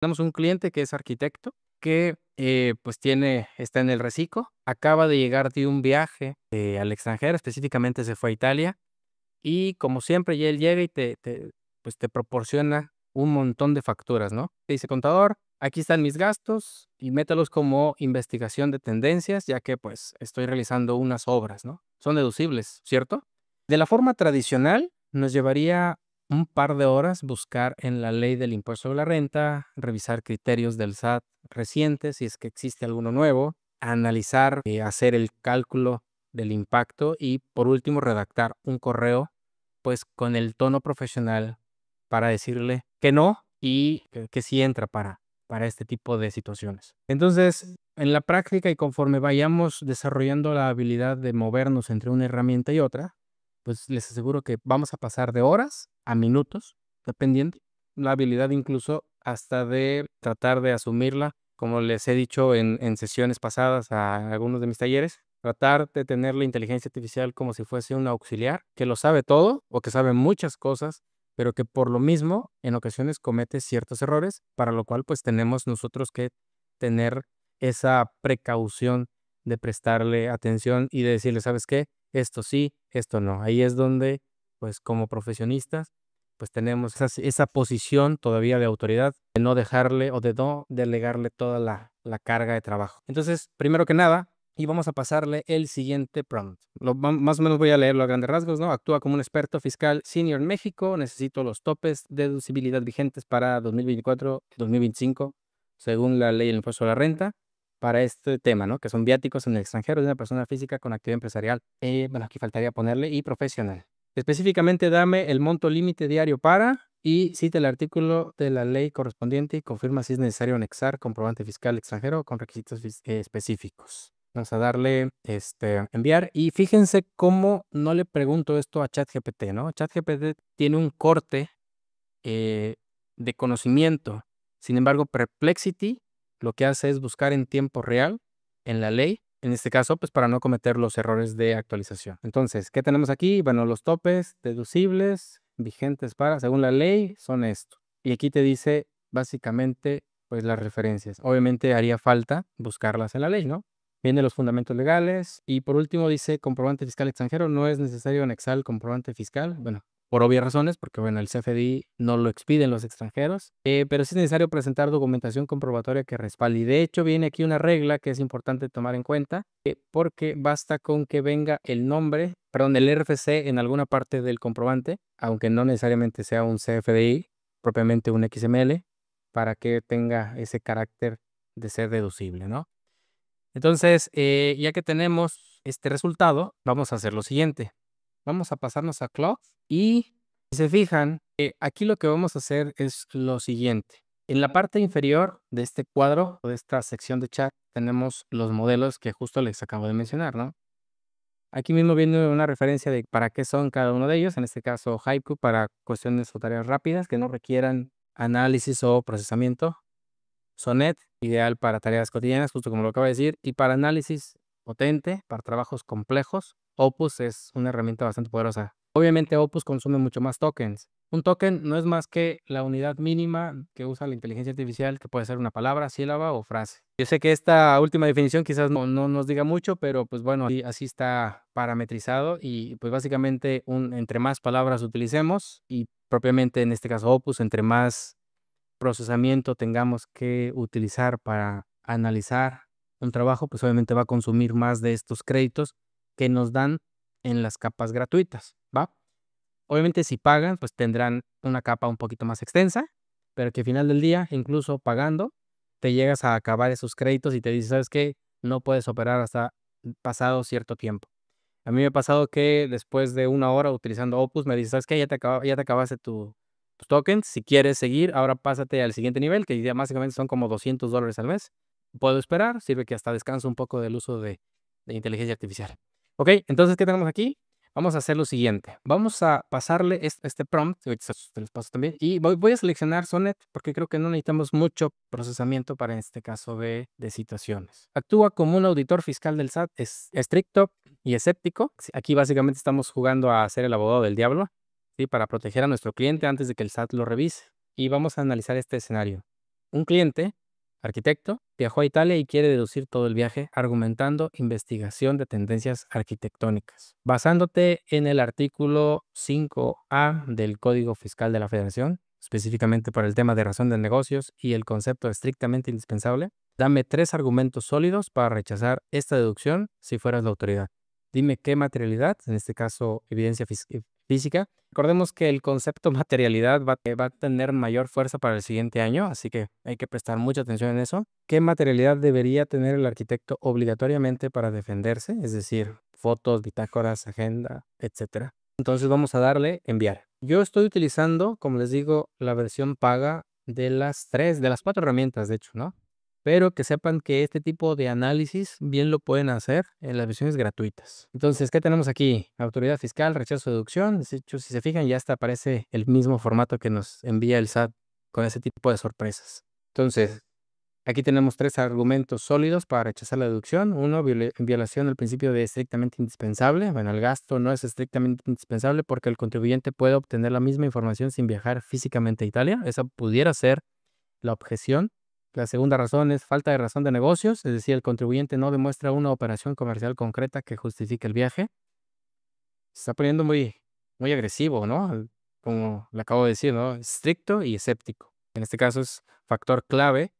Tenemos un cliente que es arquitecto, que pues está en el reciclo, acaba de llegar de un viaje al extranjero, específicamente se fue a Italia, y como siempre, ya él llega y pues te proporciona un montón de facturas, ¿no? Te dice, contador, aquí están mis gastos y mételos como investigación de tendencias, ya que pues estoy realizando unas obras, ¿no? Son deducibles, ¿cierto? De la forma tradicional, nos llevaría un par de horas buscar en la ley del impuesto sobre la renta, revisar criterios del SAT recientes, si es que existe alguno nuevo, analizar, hacer el cálculo del impacto y, por último, redactar un correo, pues, con el tono profesional para decirle que no y que sí entra para este tipo de situaciones. Entonces, en la práctica y conforme vayamos desarrollando la habilidad de movernos entre una herramienta y otra, pues, les aseguro que vamos a pasar de horas a minutos, dependiendo la habilidad incluso hasta de tratar de asumirla, como les he dicho en sesiones pasadas a algunos de mis talleres, tratar de tener la inteligencia artificial como si fuese un auxiliar que lo sabe todo o que sabe muchas cosas, pero que por lo mismo en ocasiones comete ciertos errores, para lo cual pues tenemos nosotros que tener esa precaución de prestarle atención y de decirle, ¿sabes qué? Esto sí, esto no. Ahí es donde, pues como profesionistas, pues tenemos esa posición todavía de autoridad, de no dejarle o de no delegarle toda la carga de trabajo. Entonces, primero que nada, y vamos a pasarle el siguiente prompt. Más o menos voy a leerlo a grandes rasgos, ¿no? Actúa como un experto fiscal senior en México. Necesito los topes de deducibilidad vigentes para 2024-2025, según la ley del impuesto a la renta, para este tema, ¿no? Que son viáticos en el extranjero de una persona física con actividad empresarial. Bueno, aquí faltaría ponerle y profesional. Específicamente, dame el monto límite diario para y cita el artículo de la ley correspondiente y confirma si es necesario anexar comprobante fiscal extranjero con requisitos específicos. Vamos a darle enviar y fíjense cómo no le pregunto esto a ChatGPT, ¿no? ChatGPT tiene un corte de conocimiento. Sin embargo, Perplexity lo que hace es buscar en tiempo real en la ley, en este caso, pues para no cometer los errores de actualización. Entonces, ¿qué tenemos aquí? Bueno, los topes deducibles vigentes para, según la ley, son esto. Y aquí te dice básicamente, pues las referencias. Obviamente haría falta buscarlas en la ley, ¿no? Vienen los fundamentos legales y por último dice comprobante fiscal extranjero. No es necesario anexar el comprobante fiscal. Bueno, por obvias razones, porque bueno, el CFDI no lo expiden los extranjeros, pero sí es necesario presentar documentación comprobatoria que respalde. Y de hecho viene aquí una regla que es importante tomar en cuenta, porque basta con que venga el nombre, perdón, el RFC en alguna parte del comprobante, aunque no necesariamente sea un CFDI, propiamente un XML, para que tenga ese carácter de ser deducible, ¿no? Entonces, ya que tenemos este resultado, vamos a hacer lo siguiente. Vamos a pasarnos a Cloud y si se fijan, aquí lo que vamos a hacer es lo siguiente. En la parte inferior de este cuadro o de esta sección de chat tenemos los modelos que justo les acabo de mencionar, ¿no? Aquí mismo viene una referencia de para qué son cada uno de ellos, en este caso Haiku para cuestiones o tareas rápidas que no requieran análisis o procesamiento. Sonnet, ideal para tareas cotidianas, justo como lo acabo de decir, y para análisis potente, para trabajos complejos. Opus es una herramienta bastante poderosa. Obviamente Opus consume mucho más tokens. Un token no es más que la unidad mínima que usa la inteligencia artificial, que puede ser una palabra, sílaba o frase. Yo sé que esta última definición quizás no nos diga mucho, pero pues bueno, así está parametrizado y pues básicamente entre más palabras utilicemos y propiamente en este caso Opus, entre más procesamiento tengamos que utilizar para analizar un trabajo, pues obviamente va a consumir más de estos créditos que nos dan en las capas gratuitas, ¿va? Obviamente si pagan, pues tendrán una capa un poquito más extensa, pero que al final del día, incluso pagando, te llegas a acabar esos créditos y te dice, ¿sabes qué? No puedes operar hasta pasado cierto tiempo. A mí me ha pasado que después de una hora utilizando Opus me dice, ¿sabes qué? Ya te acabaste tus tokens. Si quieres seguir, ahora pásate al siguiente nivel, que ya básicamente son como $200 al mes. Puedo esperar, sirve que hasta descanso un poco del uso de inteligencia artificial. Ok, entonces, ¿qué tenemos aquí? Vamos a hacer lo siguiente. Vamos a pasarle este prompt, ahorita se los paso también, y voy a seleccionar Sonnet porque creo que no necesitamos mucho procesamiento para este caso de situaciones. Actúa como un auditor fiscal del SAT, es estricto y escéptico. Sí, aquí básicamente estamos jugando a ser el abogado del diablo, ¿sí? Para proteger a nuestro cliente antes de que el SAT lo revise. Y vamos a analizar este escenario. Un cliente, arquitecto, viajó a Italia y quiere deducir todo el viaje argumentando investigación de tendencias arquitectónicas. Basándote en el artículo 5A del Código Fiscal de la Federación, específicamente para el tema de razón de negocios y el concepto estrictamente indispensable, dame 3 argumentos sólidos para rechazar esta deducción si fueras la autoridad. Dime qué materialidad, en este caso evidencia física. Recordemos que el concepto materialidad va a tener mayor fuerza para el siguiente año, así que hay que prestar mucha atención en eso. ¿Qué materialidad debería tener el arquitecto obligatoriamente para defenderse? Es decir, fotos, bitácoras, agenda, etcétera. Entonces vamos a darle enviar. Yo estoy utilizando, como les digo, la versión paga de las 4 herramientas, de hecho, ¿no? Pero que sepan que este tipo de análisis bien lo pueden hacer en las versiones gratuitas. Entonces, ¿qué tenemos aquí? Autoridad fiscal, rechazo de deducción. De hecho, si se fijan, ya hasta aparece el mismo formato que nos envía el SAT con ese tipo de sorpresas. Entonces, aquí tenemos 3 argumentos sólidos para rechazar la deducción. Uno, violación del principio de estrictamente indispensable. Bueno, el gasto no es estrictamente indispensable porque el contribuyente puede obtener la misma información sin viajar físicamente a Italia. Esa pudiera ser la objeción. La segunda razón es falta de razón de negocios, es decir, el contribuyente no demuestra una operación comercial concreta que justifique el viaje. Se está poniendo muy, muy agresivo, ¿no? Como le acabo de decir, ¿no? Estricto y escéptico. En este caso es factor clave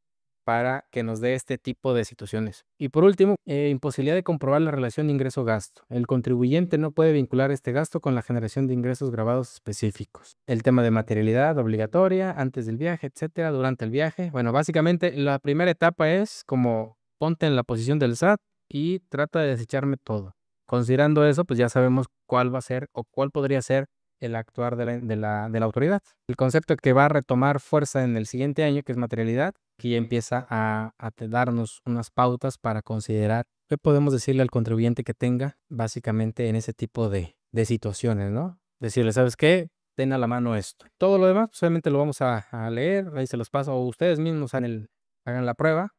para que nos dé este tipo de situaciones. Y por último, imposibilidad de comprobar la relación ingreso-gasto. El contribuyente no puede vincular este gasto con la generación de ingresos grabados específicos. El tema de materialidad obligatoria, antes del viaje, etcétera, durante el viaje. Bueno, básicamente la primera etapa es como ponte en la posición del SAT y trata de desecharme todo. Considerando eso, pues ya sabemos cuál va a ser o cuál podría ser el actuar de la autoridad. El concepto que va a retomar fuerza en el siguiente año, que es materialidad, que ya empieza a darnos unas pautas para considerar qué podemos decirle al contribuyente que tenga básicamente en ese tipo de situaciones, ¿no? Decirle, ¿sabes qué? Ten a la mano esto. Todo lo demás, pues, obviamente lo vamos a leer, ahí se los paso, o ustedes mismos hagan la prueba.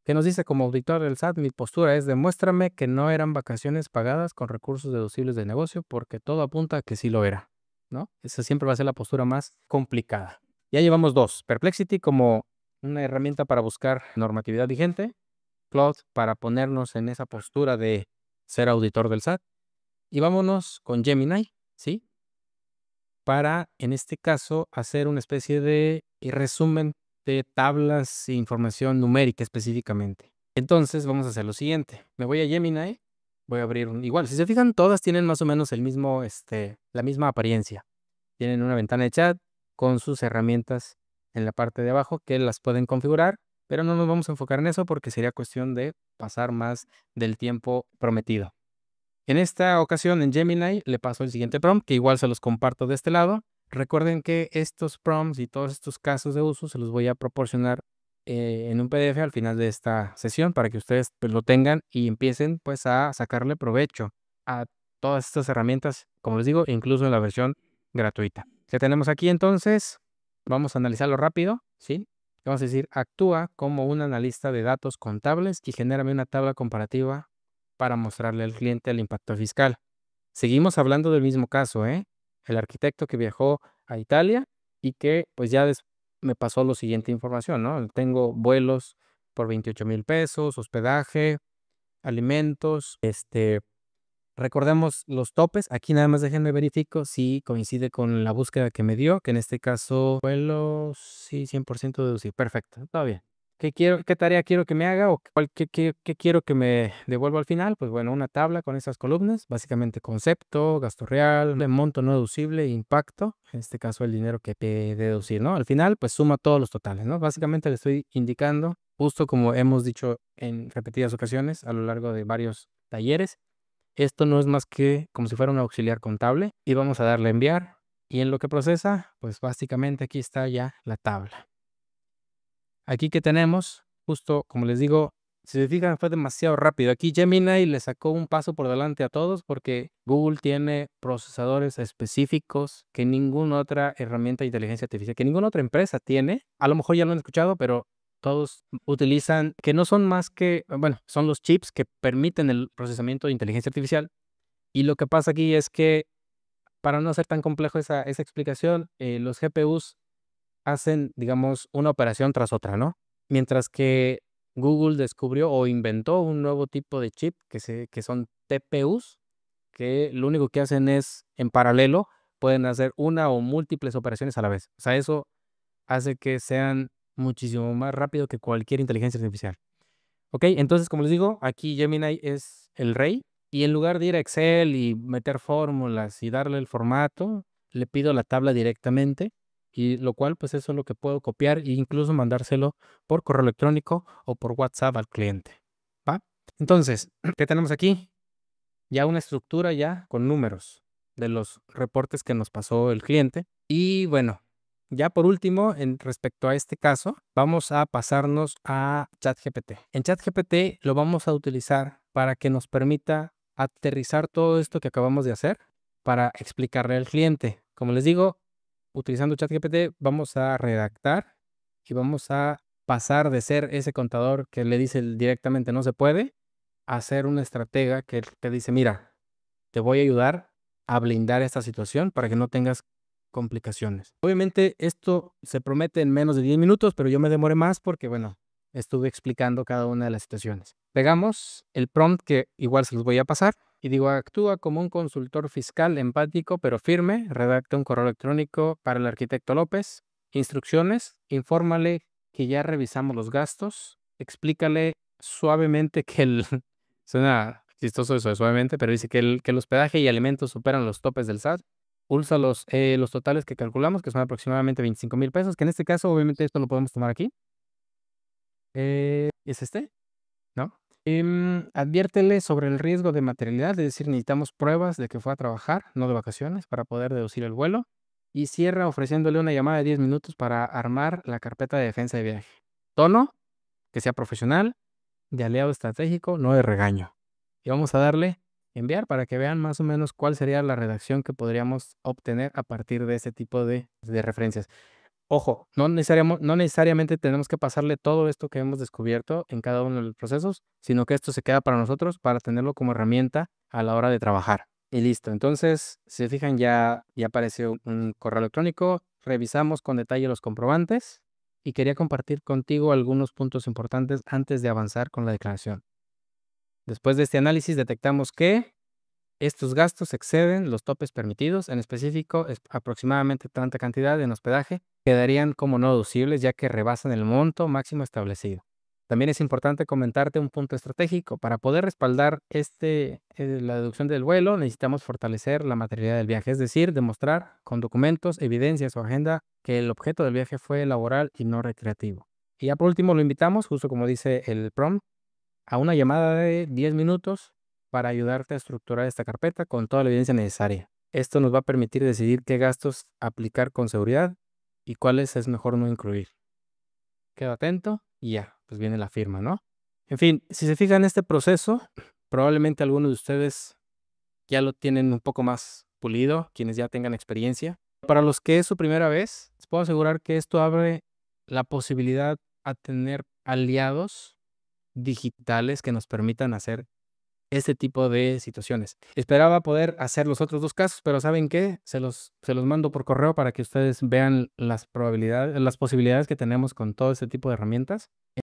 ¿Qué nos dice como auditor del SAT? Mi postura es demuéstrame que no eran vacaciones pagadas con recursos deducibles de negocio porque todo apunta a que sí lo era, ¿no? Esa siempre va a ser la postura más complicada. Ya llevamos 2. Perplexity como una herramienta para buscar normatividad vigente. Claude para ponernos en esa postura de ser auditor del SAT. Y vámonos con Gemini, ¿sí? Para, en este caso, hacer una especie de resumen de tablas e información numérica específicamente. Entonces, vamos a hacer lo siguiente. Me voy a Gemini, voy a abrir igual, si se fijan, todas tienen más o menos el mismo, la misma apariencia. Tienen una ventana de chat con sus herramientas en la parte de abajo que las pueden configurar, pero no nos vamos a enfocar en eso porque sería cuestión de pasar más del tiempo prometido. En esta ocasión en Gemini le paso el siguiente prompt, que igual se los comparto de este lado. Recuerden que estos prompts y todos estos casos de uso se los voy a proporcionar en un PDF al final de esta sesión para que ustedes pues, lo tengan y empiecen pues a sacarle provecho a todas estas herramientas, como les digo, incluso en la versión gratuita. ¿Qué tenemos aquí entonces? Vamos a analizarlo rápido, ¿sí? Vamos a decir, actúa como un analista de datos contables y genérame una tabla comparativa para mostrarle al cliente el impacto fiscal. Seguimos hablando del mismo caso, ¿eh? El arquitecto que viajó a Italia y que pues ya me pasó la siguiente información, ¿no? Tengo vuelos por 28,000 pesos, hospedaje, alimentos, recordemos los topes. Aquí nada más déjenme verifico si coincide con la búsqueda que me dio, que en este caso vuelos, sí, 100% deducible. Perfecto, todo bien. ¿Qué tarea quiero que me haga o qué quiero que me devuelva al final? Pues bueno, una tabla con esas columnas, básicamente concepto, gasto real, monto no deducible, impacto, en este caso el dinero que te deducir, ¿no? Al final, pues suma todos los totales, ¿no? Básicamente le estoy indicando, justo como hemos dicho en repetidas ocasiones a lo largo de varios talleres, esto no es más que como si fuera un auxiliar contable y vamos a darle a enviar y en lo que procesa, pues básicamente aquí está ya la tabla. Aquí que tenemos, justo como les digo, si se fijan fue demasiado rápido. Aquí Gemini le sacó un paso por delante a todos porque Google tiene procesadores específicos que ninguna otra herramienta de inteligencia artificial, que ninguna otra empresa tiene. A lo mejor ya lo han escuchado, pero todos utilizan, que no son más que, bueno, son los chips que permiten el procesamiento de inteligencia artificial. Y lo que pasa aquí es que, para no hacer tan complejo esa explicación, los GPUs hacen, digamos, una operación tras otra, ¿no? Mientras que Google descubrió o inventó un nuevo tipo de chip que son TPUs, que lo único que hacen es, en paralelo, pueden hacer una o múltiples operaciones a la vez. O sea, eso hace que sean muchísimo más rápido que cualquier inteligencia artificial. ¿Ok? Entonces, como les digo, aquí Gemini es el rey y en lugar de ir a Excel y meter fórmulas y darle el formato, le pido la tabla directamente y lo cual pues eso es lo que puedo copiar e incluso mandárselo por correo electrónico o por WhatsApp al cliente. ¿Va? Entonces, ¿qué tenemos aquí? Ya una estructura ya con números de los reportes que nos pasó el cliente. Y bueno, ya por último, en respecto a este caso, vamos a pasarnos a ChatGPT. En ChatGPT lo vamos a utilizar para que nos permita aterrizar todo esto que acabamos de hacer para explicarle al cliente. Como les digo, utilizando ChatGPT vamos a redactar y vamos a pasar de ser ese contador que le dice directamente no se puede a ser una estratega que te dice, mira, te voy a ayudar a blindar esta situación para que no tengas complicaciones. Obviamente esto se promete en menos de 10 minutos, pero yo me demoré más porque, bueno, estuve explicando cada una de las situaciones. Pegamos el prompt que igual se los voy a pasar y digo, actúa como un consultor fiscal empático pero firme, redacta un correo electrónico para el arquitecto López, instrucciones, infórmale que ya revisamos los gastos, explícale suavemente que el... Suena chistoso eso de suavemente, pero dice que el hospedaje y alimentos superan los topes del SAT. Usa los totales que calculamos, que son aproximadamente 25,000 pesos, que en este caso, obviamente, esto lo podemos tomar aquí. ¿Es este? ¿No? Adviértele sobre el riesgo de materialidad, es decir, necesitamos pruebas de que fue a trabajar, no de vacaciones, para poder deducir el vuelo. Y cierra ofreciéndole una llamada de 10 minutos para armar la carpeta de defensa de viaje. Tono, que sea profesional, de aliado estratégico, no de regaño. Y vamos a darle enviar para que vean más o menos cuál sería la redacción que podríamos obtener a partir de este tipo de referencias. Ojo, no necesariamente tenemos que pasarle todo esto que hemos descubierto en cada uno de los procesos, sino que esto se queda para nosotros para tenerlo como herramienta a la hora de trabajar. Y listo. Entonces, si se fijan, ya apareció un correo electrónico. Revisamos con detalle los comprobantes y quería compartir contigo algunos puntos importantes antes de avanzar con la declaración. Después de este análisis detectamos que estos gastos exceden los topes permitidos, en específico aproximadamente tanta cantidad en hospedaje quedarían como no deducibles ya que rebasan el monto máximo establecido. También es importante comentarte un punto estratégico. Para poder respaldar la deducción del vuelo necesitamos fortalecer la materialidad del viaje, es decir, demostrar con documentos, evidencias o agenda que el objeto del viaje fue laboral y no recreativo. Y ya por último lo invitamos, justo como dice el prompt, a una llamada de 10 minutos para ayudarte a estructurar esta carpeta con toda la evidencia necesaria. Esto nos va a permitir decidir qué gastos aplicar con seguridad y cuáles es mejor no incluir. Quedo atento y ya, pues viene la firma, ¿no? En fin, si se fijan en este proceso, probablemente algunos de ustedes ya lo tienen un poco más pulido, quienes ya tengan experiencia. Para los que es su primera vez, les puedo asegurar que esto abre la posibilidad a tener aliados digitales que nos permitan hacer este tipo de situaciones. Esperaba poder hacer los otros 2 casos, pero ¿saben qué? Se los mando por correo para que ustedes vean las probabilidades, las posibilidades que tenemos con todo este tipo de herramientas.